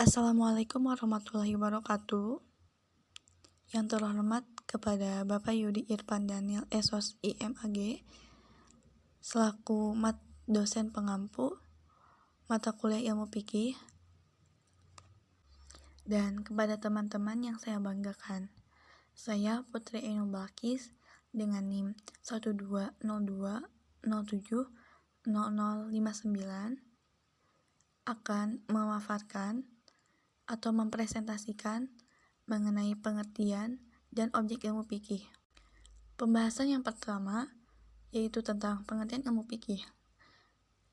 Assalamualaikum warahmatullahi wabarakatuh. Yang terhormat kepada Bapak Yudi Irfan Daniel SOS IMAG selaku dosen pengampu mata kuliah ilmu fikih, dan kepada teman-teman yang saya banggakan. Saya Putri Ainul Balkis dengan NIM 12020700059 akan memaparkan atau mempresentasikan mengenai pengertian dan objek ilmu fikih. Pembahasan yang pertama yaitu tentang pengertian ilmu fikih.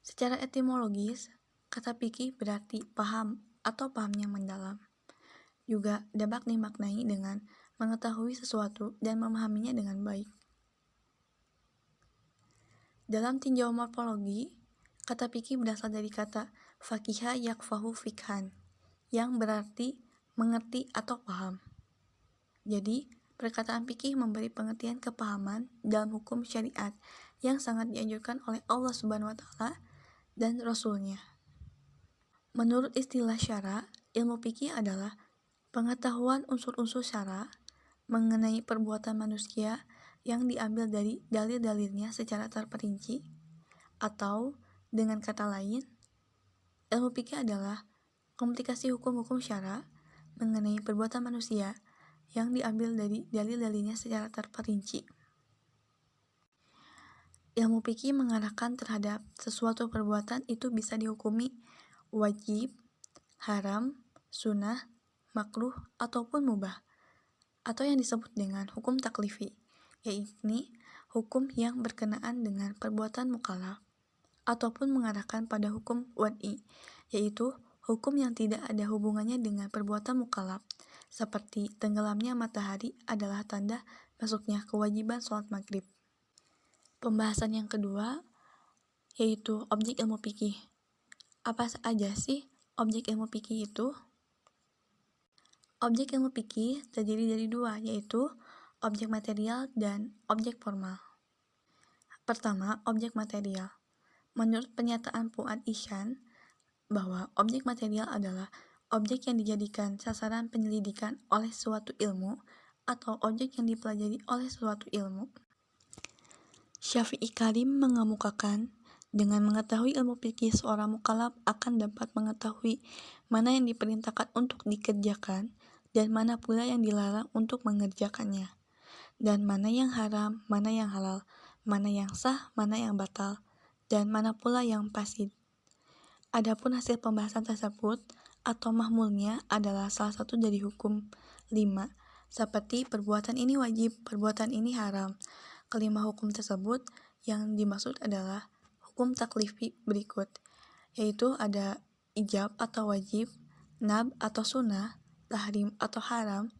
Secara etimologis, kata fikih berarti paham atau paham yang mendalam. Juga dapat dimaknai dengan mengetahui sesuatu dan memahaminya dengan baik. Dalam tinjauan morfologi, kata fikih berasal dari kata fakiha yakfahu fikhan, yang berarti mengerti atau paham. Jadi, perkataan fikih memberi pengertian kepahaman dalam hukum syariat yang sangat dianjurkan oleh Allah Subhanahu wa taala dan Rasul-Nya. Menurut istilah syara, ilmu fikih adalah pengetahuan unsur-unsur syara mengenai perbuatan manusia yang diambil dari dalil-dalilnya secara terperinci, atau dengan kata lain, ilmu fikih adalah komplikasi hukum-hukum syara mengenai perbuatan manusia yang diambil dari dalil-dalilnya secara terperinci. Ilmu fikih mengarahkan terhadap sesuatu perbuatan itu bisa dihukumi wajib, haram, sunnah, makruh, ataupun mubah, atau yang disebut dengan hukum taklifi, yaitu hukum yang berkenaan dengan perbuatan mukallaf, ataupun mengarahkan pada hukum wad'i, yaitu hukum yang tidak ada hubungannya dengan perbuatan mukallaf, seperti tenggelamnya matahari adalah tanda masuknya kewajiban sholat maghrib. Pembahasan yang kedua yaitu objek ilmu fikih. Apa saja sih objek ilmu fikih itu? Objek ilmu fikih terdiri dari dua, yaitu objek material dan objek formal. Pertama, objek material. Menurut pernyataan Fuad Ihsan, bahwa objek material adalah objek yang dijadikan sasaran penyelidikan oleh suatu ilmu atau objek yang dipelajari oleh suatu ilmu. Syafi'i Karim mengemukakan, dengan mengetahui ilmu fikih seorang mukallaf akan dapat mengetahui mana yang diperintahkan untuk dikerjakan dan mana pula yang dilarang untuk mengerjakannya, dan mana yang haram, mana yang halal, mana yang sah, mana yang batal, dan mana pula yang fasid. Adapun hasil pembahasan tersebut atau mahmulnya adalah salah satu dari hukum 5, seperti perbuatan ini wajib, perbuatan ini haram. Kelima hukum tersebut yang dimaksud adalah hukum taklifi berikut, yaitu ada ijab atau wajib, nab atau sunnah, tahrim atau haram,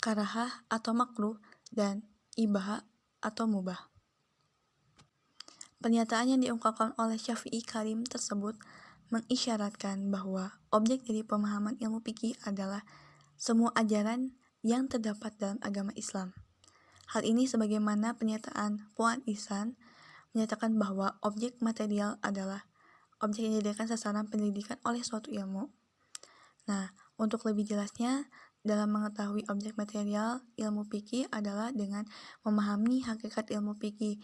karahah atau makruh, dan ibah atau mubah. Pernyataan yang diungkapkan oleh Syafi'i Karim tersebut mengisyaratkan bahwa objek dari pemahaman ilmu fikih adalah semua ajaran yang terdapat dalam agama Islam. Hal ini sebagaimana pernyataan Fuad Ihsan menyatakan bahwa objek material adalah objek yang dijadikan sasaran penyelidikan oleh suatu ilmu. Nah, untuk lebih jelasnya, dalam mengetahui objek material ilmu fikih adalah dengan memahami hakikat ilmu fikih,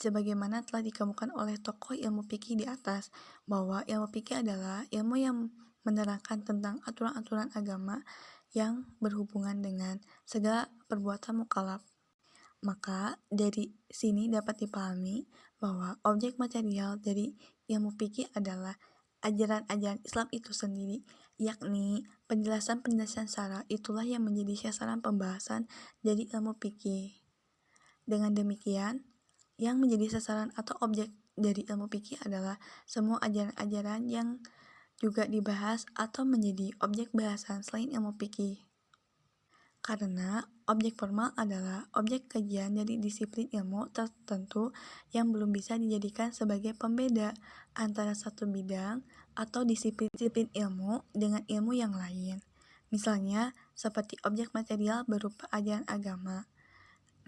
sebagaimana telah dikemukakan oleh tokoh ilmu fikih di atas, bahwa ilmu fikih adalah ilmu yang menerangkan tentang aturan-aturan agama yang berhubungan dengan segala perbuatan mukallaf. Maka dari sini dapat dipahami bahwa objek material dari ilmu fikih adalah ajaran-ajaran Islam itu sendiri, yakni penjelasan-penjelasan syara itulah yang menjadi sasaran pembahasan dari ilmu fikih. Dengan demikian, yang menjadi sasaran atau objek dari ilmu fikih adalah semua ajaran-ajaran yang juga dibahas atau menjadi objek bahasan selain ilmu fikih. Karena objek formal adalah objek kajian dari disiplin ilmu tertentu yang belum bisa dijadikan sebagai pembeda antara satu bidang atau disiplin ilmu dengan ilmu yang lain. Misalnya, seperti objek material berupa ajaran agama.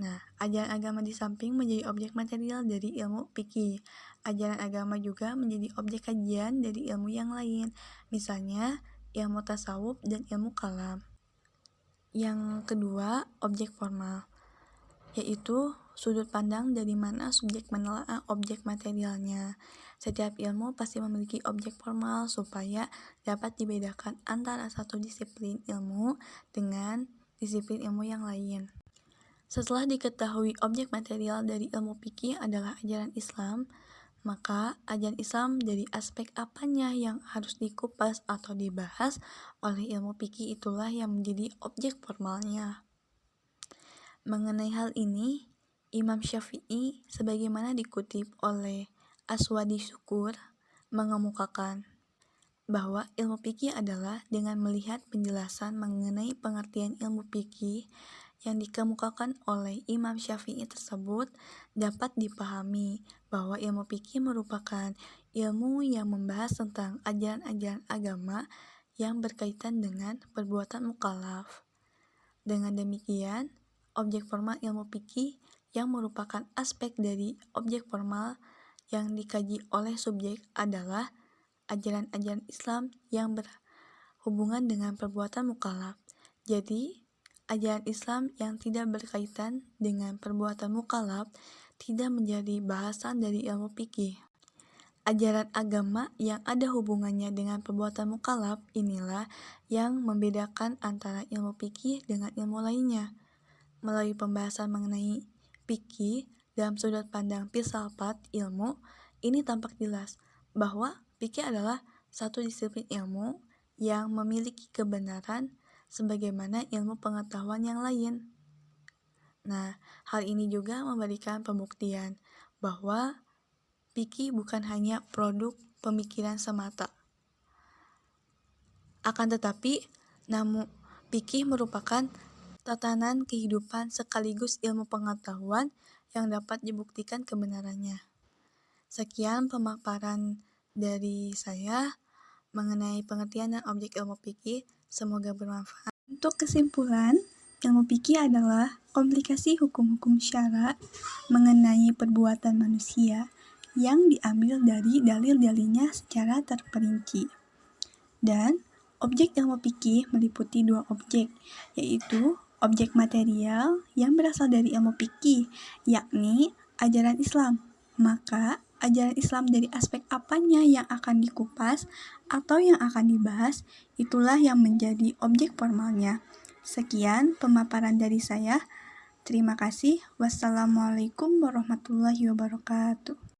Nah, ajaran agama di samping menjadi objek material dari ilmu fikih. Ajaran agama juga menjadi objek kajian dari ilmu yang lain. Misalnya, ilmu tasawuf, dan ilmu kalam. Yang kedua, objek formal, yaitu sudut pandang dari mana subjek menelaah objek materialnya. Setiap ilmu pasti memiliki objek formal supaya dapat dibedakan antara satu disiplin ilmu dengan disiplin ilmu yang lain. Setelah diketahui objek material dari ilmu fikih adalah ajaran Islam, maka ajaran Islam dari aspek apanya yang harus dikupas atau dibahas oleh ilmu fikih itulah yang menjadi objek formalnya. Mengenai hal ini, Imam Syafi'i sebagaimana dikutip oleh Aswadi Syukur mengemukakan bahwa ilmu fikih adalah dengan melihat penjelasan mengenai pengertian ilmu fikih yang dikemukakan oleh Imam Syafi'i tersebut dapat dipahami bahwa ilmu fikih merupakan ilmu yang membahas tentang ajaran-ajaran agama yang berkaitan dengan perbuatan mukallaf. Dengan demikian, objek formal ilmu fikih yang merupakan aspek dari objek formal yang dikaji oleh subjek adalah ajaran-ajaran Islam yang berhubungan dengan perbuatan mukallaf. Jadi, ajaran Islam yang tidak berkaitan dengan perbuatan mukallaf tidak menjadi bahasan dari ilmu fikih. Ajaran agama yang ada hubungannya dengan perbuatan mukallaf inilah yang membedakan antara ilmu fikih dengan ilmu lainnya. Melalui pembahasan mengenai fikih dalam sudut pandang filsafat ilmu, ini tampak jelas bahwa fikih adalah satu disiplin ilmu yang memiliki kebenaran sebagaimana ilmu pengetahuan yang lain. Nah, hal ini juga memberikan pembuktian bahwa fikih bukan hanya produk pemikiran semata. Akan tetapi, namun fikih merupakan tatanan kehidupan sekaligus ilmu pengetahuan yang dapat dibuktikan kebenarannya. Sekian pemaparan dari saya mengenai pengertian dan objek ilmu fikih. Semoga bermanfaat. Untuk kesimpulan, ilmu fikih adalah komplikasi hukum-hukum syara mengenai perbuatan manusia yang diambil dari dalil-dalilnya secara terperinci. Dan objek ilmu fikih meliputi dua objek, yaitu objek material yang berasal dari ilmu fikih, yakni ajaran Islam. Maka ajaran Islam dari aspek apanya yang akan dikupas atau yang akan dibahas, itulah yang menjadi objek formalnya. Sekian pemaparan dari saya. Terima kasih. Wassalamualaikum warahmatullahi wabarakatuh.